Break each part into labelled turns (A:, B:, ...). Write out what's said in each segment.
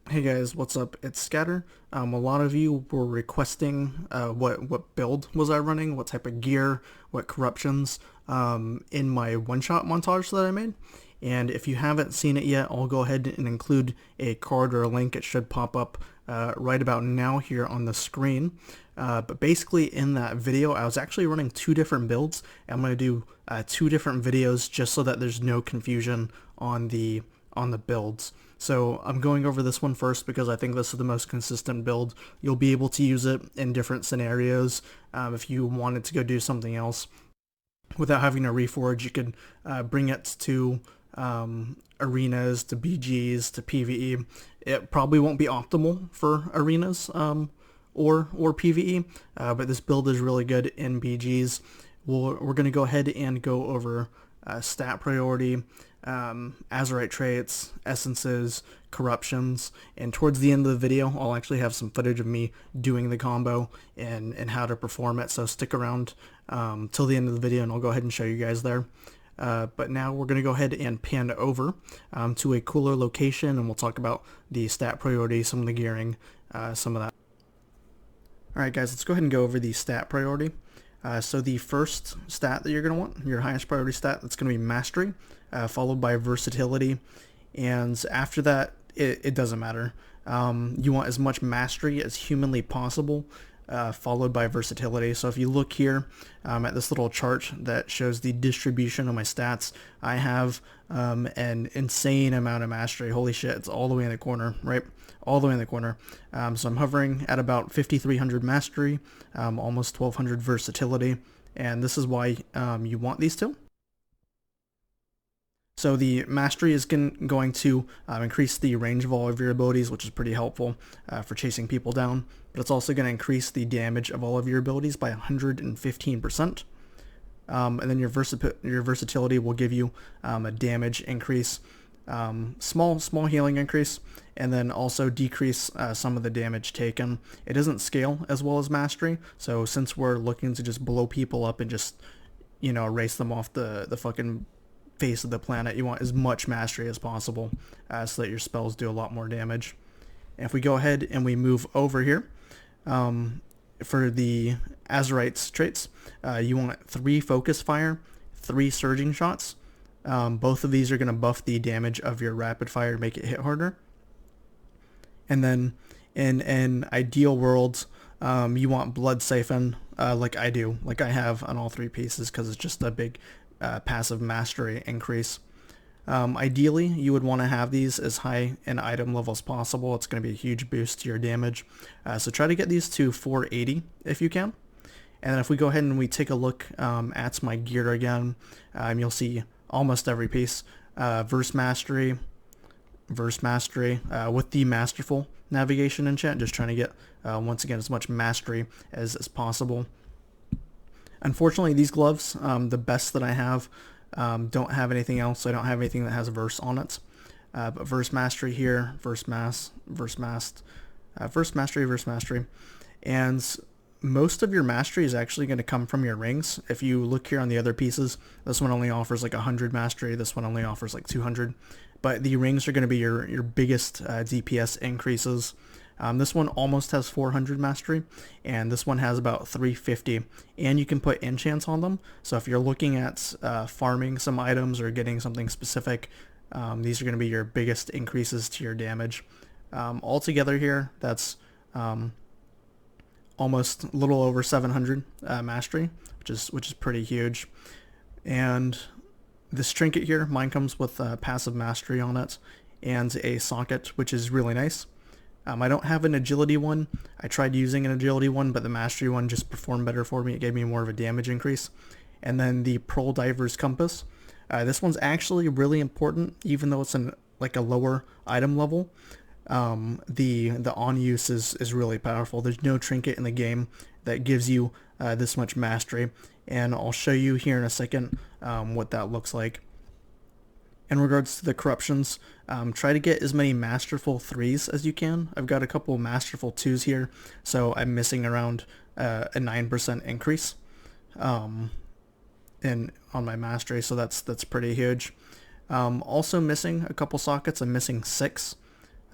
A: Hey guys, what's up? It's Scatter. A lot of you were requesting what build was I running, what type of gear, what corruptions in my one-shot montage that I made. And if you haven't seen it yet, I'll go ahead and include a card or a link. It should pop up right about now here on the screen. But basically in that video, I was actually running two different builds. I'm going to do two different videos just so that there's no confusion on the builds. So I'm going over this one first because I think this is the most consistent build. You'll be able to use it in different scenarios. If you wanted to go do something else without having to reforge, you could bring it to arenas, to BGs, to PvE. It probably won't be optimal for arenas or PvE, but this build is really good in BGs. We're going to go ahead and go over stat priority, Azurite traits, essences, corruptions, and towards the end of the video I'll actually have some footage of me doing the combo and how to perform it, so stick around till the end of the video and I'll go ahead and show you guys there. But now we're going to go ahead and pan over to a cooler location and we'll talk about the stat priority, some of the gearing, some of that. Alright guys, let's go ahead and go over the stat priority. So the first stat that you're going to want, your highest priority stat, that's going to be Mastery, followed by Versatility, and after that, it doesn't matter. You want as much Mastery as humanly possible, followed by Versatility. So if you look here at this little chart that shows the distribution of my stats, I have an insane amount of Mastery. Holy shit, it's all the way in the corner, right? All the way in the corner. So I'm hovering at about 5,300 Mastery, almost 1,200 Versatility, and this is why you want these two. So the Mastery is going to increase the range of all of your abilities, which is pretty helpful for chasing people down, but it's also going to increase the damage of all of your abilities by 115%. And then your Versatility will give you a damage increase, small healing increase, and then also decrease some of the damage taken. It doesn't scale as well as Mastery, so since we're looking to just blow people up and just, you know, erase them off the fucking face of the planet, you want as much Mastery as possible so that your spells do a lot more damage. And if we go ahead and we move over here, for the Azurite traits, you want 3 Focus Fire, 3 Surging Shots. Both of these are going to buff the damage of your Rapid Fire to make it hit harder. And then in an ideal world, you want Blood Siphon, like I do, like I have on all 3 pieces, because it's just a big passive Mastery increase. Ideally, you would want to have these as high in item level as possible. It's going to be a huge boost to your damage. So try to get these to 480 if you can. And then if we go ahead and we take a look at my gear again, you'll see almost every piece. Verse Mastery with the Masterful navigation enchant, just trying to get, once again, as much Mastery as possible. Unfortunately, these gloves, the best that I have, don't have anything else. I don't have anything that has verse on it. But Verse Mastery here, Verse Mastery, and most of your Mastery is actually going to come from your rings. If you look here on the other pieces, this one only offers like 100 Mastery, this one only offers like 200, but the rings are going to be your biggest DPS increases. This one almost has 400 Mastery, and this one has about 350, and you can put enchants on them. So if you're looking at farming some items or getting something specific, these are going to be your biggest increases to your damage. Altogether here, that's almost a little over 700 Mastery, which is pretty huge. And this trinket here, mine comes with passive Mastery on it and a socket, which is really nice. I don't have an agility one. I tried using an agility one, but the Mastery one just performed better for me. It gave me more of a damage increase. And then the Pearl Diver's Compass. This one's actually really important, even though it's in like a lower item level. The on use is really powerful. There's no trinket in the game that gives you this much Mastery, and I'll show you here in a second what that looks like. In regards to the corruptions, try to get as many Masterful 3s as you can. I've got a couple Masterful 2s here, so I'm missing around a 9% increase on my Mastery, so that's pretty huge. Also missing a couple sockets. I'm missing 6.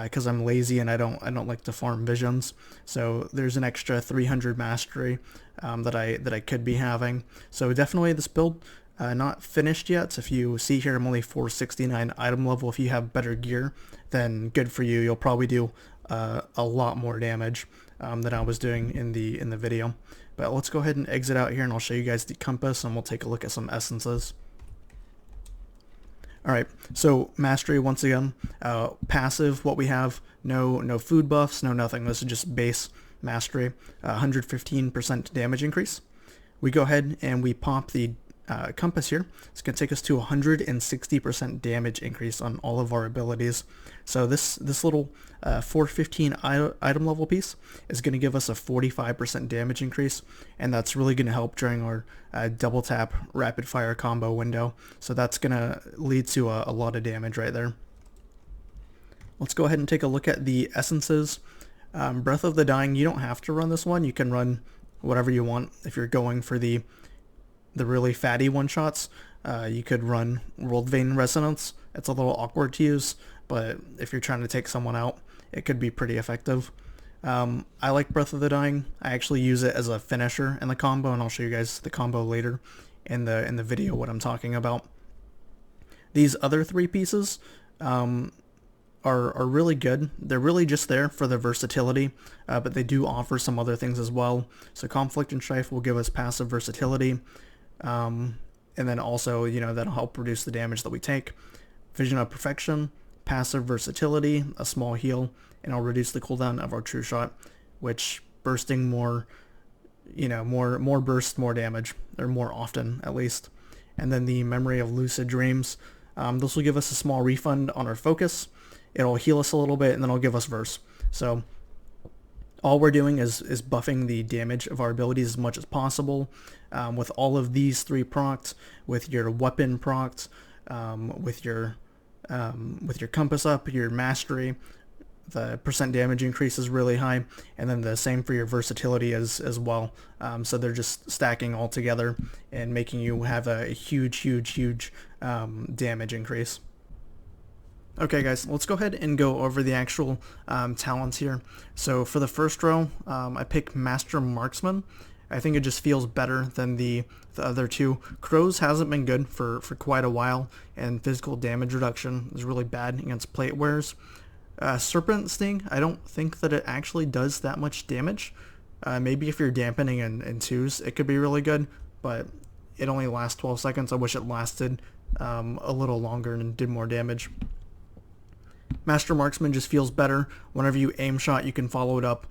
A: because I'm lazy and I don't like to farm visions. So there's an extra 300 mastery that I could be having. So definitely this build. Not finished yet. If you see here, I'm only 469 item level. If you have better gear, then good for you. You'll probably do a lot more damage than I was doing in the video. But let's go ahead and exit out here, and I'll show you guys the compass, and we'll take a look at some essences. Alright, so mastery once again. Passive, what we have, no food buffs, no nothing. This is just base mastery. 115% damage increase. We go ahead and we pop the compass here. It's going to take us to 160% damage increase on all of our abilities. So this little 415 item level piece is going to give us a 45% damage increase, and that's really going to help during our double tap rapid fire combo window. So that's going to lead to a lot of damage right there. Let's go ahead and take a look at the essences. Breath of the Dying, you don't have to run this one. You can run whatever you want. If you're going for the really fatty one-shots, you could run World Vein Resonance. It's a little awkward to use, but if you're trying to take someone out, it could be pretty effective. I like Breath of the Dying. I actually use it as a finisher in the combo, and I'll show you guys the combo later in the video what I'm talking about. These other three pieces are really good. They're really just there for the versatility, but they do offer some other things as well. So Conflict and Strife will give us passive versatility. And then also, that'll help reduce the damage that we take. Vision of Perfection, passive versatility, a small heal, and I'll reduce the cooldown of our True Shot, which bursting more burst, more damage, or more often at least. And then the Memory of Lucid Dreams. This will give us a small refund on our focus. It'll heal us a little bit, and then it'll give us verse. So all we're doing is buffing the damage of our abilities as much as possible. With all of these three procs, with your weapon procs, with your compass up, your mastery, the percent damage increase is really high, and then the same for your versatility as well. So they're just stacking all together and making you have a huge damage increase. Okay guys, let's go ahead and go over the actual talents here. So for the first row, I pick Master Marksman. I think it just feels better than the other two. Crows hasn't been good for quite a while, and physical damage reduction is really bad against plate wearers. Serpent Sting, I don't think that it actually does that much damage. Maybe if you're dampening in twos, it could be really good, but it only lasts 12 seconds. I wish it lasted a little longer and did more damage. Master Marksman just feels better. Whenever you aim shot, you can follow it up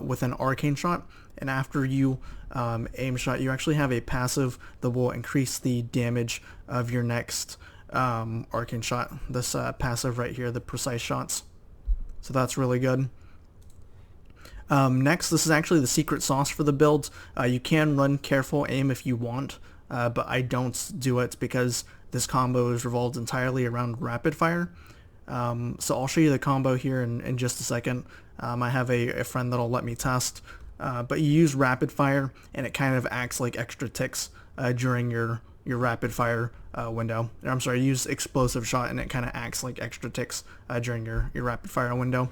A: with an arcane shot, and after you aim shot, you actually have a passive that will increase the damage of your next arcane shot. This passive right here, the precise shots. So that's really good. Next, this is actually the secret sauce for the build. You can run careful aim if you want, but I don't do it because this combo is revolved entirely around rapid fire. So I'll show you the combo here in just a second. I have a friend that'll let me test, but you use rapid fire, and it kind of acts like extra ticks during your rapid fire window. I'm sorry, use explosive shot, and it kind of acts like extra ticks during your rapid fire window.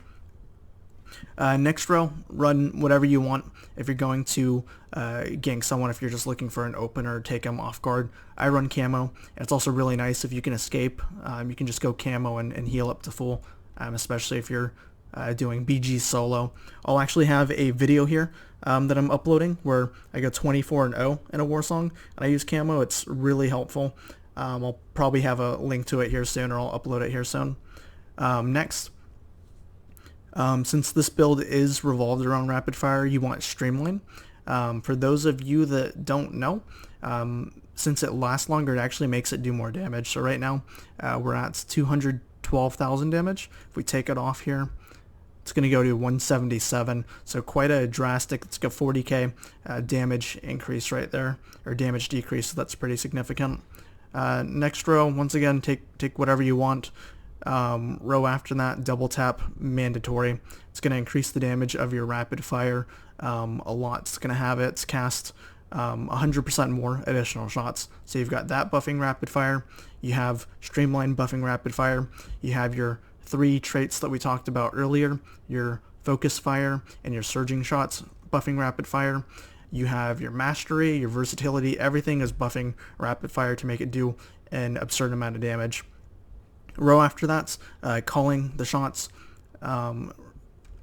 A: Next row, run whatever you want. If you're going to gank someone, if you're just looking for an opener, take them off guard, I run camo. And it's also really nice if you can escape. You can just go camo and heal up to full, especially if you're doing BG solo. I'll actually have a video here that I'm uploading where I go 24-0 in a war song, and I use camo. It's really helpful. I'll probably have a link to it here soon, or I'll upload it here soon. Next, since this build is revolved around rapid fire, you want Streamline. For those of you that don't know, since it lasts longer, it actually makes it do more damage. So right now, we're at 212,000 damage. If we take it off here, it's going to go to 177. So quite a drastic, let's go 40k damage increase right there, or damage decrease. So that's pretty significant. Next row, once again, take whatever you want. Row after that, double tap mandatory. It's going to increase the damage of your rapid fire a lot. It's going to have its cast 100% more additional shots. So you've got that buffing rapid fire, you have Streamline buffing rapid fire, you have your three traits that we talked about earlier, your focus fire and your surging shots buffing rapid fire. You have your mastery, your versatility, everything is buffing rapid fire to make it do an absurd amount of damage. Row after that, calling the shots.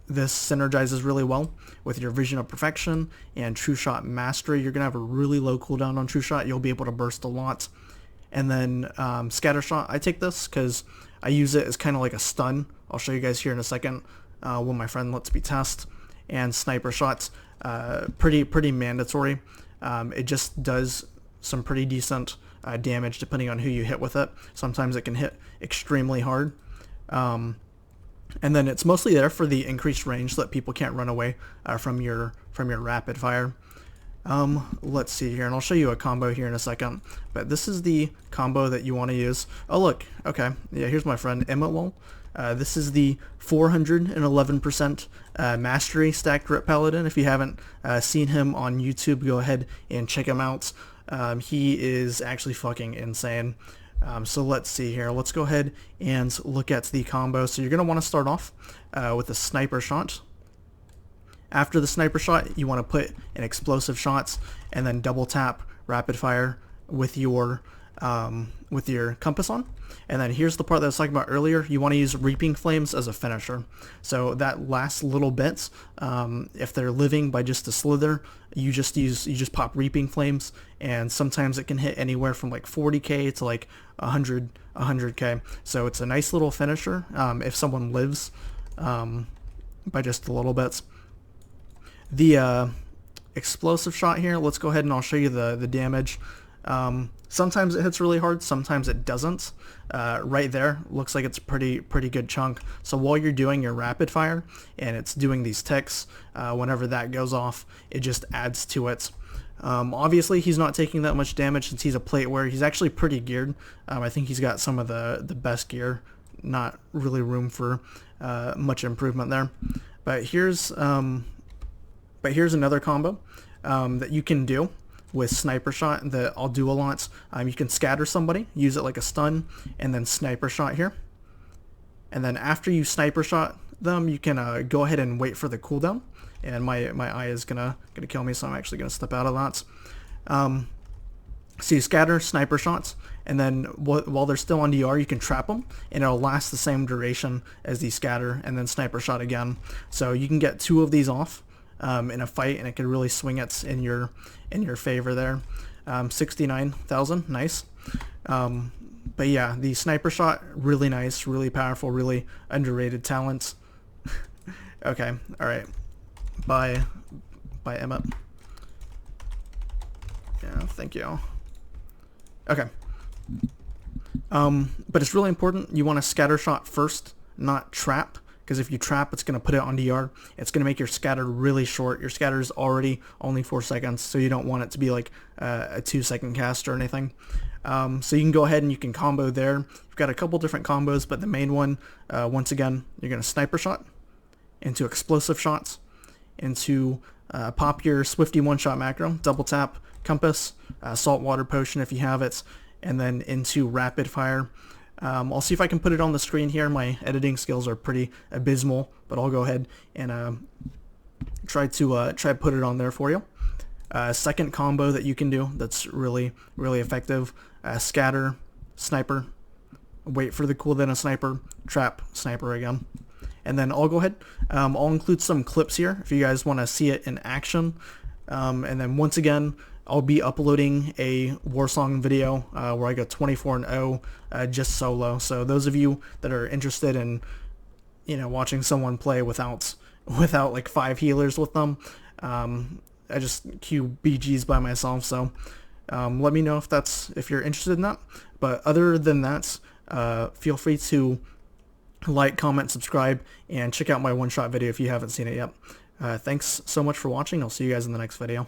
A: This synergizes really well with your Vision of Perfection and True Shot Mastery. You're going to have a really low cooldown on True Shot. You'll be able to burst a lot. And then Scatter Shot, I take this because I use it as kind of like a stun. I'll show you guys here in a second when my friend lets me test. And Sniper Shots, pretty mandatory. It just does some pretty decent damage depending on who you hit with it. Sometimes it can hit extremely hard. And then it's mostly there for the increased range so that people can't run away from your rapid fire. Let's see here, and I'll show you a combo here in a second. But this is the combo that you want to use. Oh look, okay, yeah, here's my friend Emmett. This is the 411% Mastery Stacked Rip Paladin. If you haven't seen him on YouTube, go ahead and check him out. He is actually fucking insane. So let's see here. Let's go ahead and look at the combo. So you're going to want to start off with a Sniper Shot. After the Sniper Shot, you want to put an Explosive Shots and then double tap Rapid Fire with your compass on. And then here's the part that I was talking about earlier. You want to use Reaping Flames as a finisher. So that last little bit, if they're living by just a slither, you just pop Reaping Flames, and sometimes it can hit anywhere from like 40k to like 100k. So it's a nice little finisher if someone lives by just a little bit. The Explosive Shot here, let's go ahead and I'll show you the damage. Sometimes it hits really hard, sometimes it doesn't. Right there, looks like it's a pretty good chunk. So while you're doing your rapid fire and it's doing these ticks, whenever that goes off, it just adds to it. Obviously, he's not taking that much damage since he's a plate wearer. He's actually pretty geared. I think he's got some of the best gear. Not really room for much improvement there. But here's another combo that you can do with Sniper Shot that I'll do a lot. You can scatter somebody, use it like a stun, and then Sniper Shot here. And then after you Sniper Shot them, you can go ahead and wait for the cooldown. And my eye is gonna kill me, so I'm actually gonna step out of that. So you scatter Sniper Shots, and then while they're still on DR, you can trap them, and it'll last the same duration as the scatter, and then Sniper Shot again. So you can get 2 of these off in a fight, and it can really swing it in your favor there. 69,000, nice. But yeah, the Sniper Shot, really nice, really powerful, really underrated talent. Okay, all right. Bye, Emmett. Yeah, thank you. Okay. But it's really important. You want to Scatter Shot first, not trap. Because if you trap, it's going to put it on DR. It's going to make your scatter really short. Your scatter is already only 4 seconds, so you don't want it to be like a 2-second cast or anything. So you can go ahead and you can combo there. You've got a couple different combos, but the main one, once again, you're going to Sniper Shot into Explosive Shots, into pop your Swifty One-Shot macro, double tap Compass, Saltwater Potion if you have it, and then into Rapid Fire. I'll see if I can put it on the screen here. My editing skills are pretty abysmal, but I'll go ahead and try to put it on there for you. Second combo that you can do that's really effective: scatter, sniper, wait for the cooldown of sniper, trap, sniper again. And then I'll go ahead. I'll include some clips here if you guys want to see it in action. And then once again, I'll be uploading a Warsong video where I go 24-0 just solo. So those of you that are interested in, watching someone play without like 5 healers with them, I just queue BGs by myself. So let me know if you're interested in that. But other than that, feel free to like, comment, subscribe, and check out my one-shot video if you haven't seen it yet. Thanks so much for watching. I'll see you guys in the next video.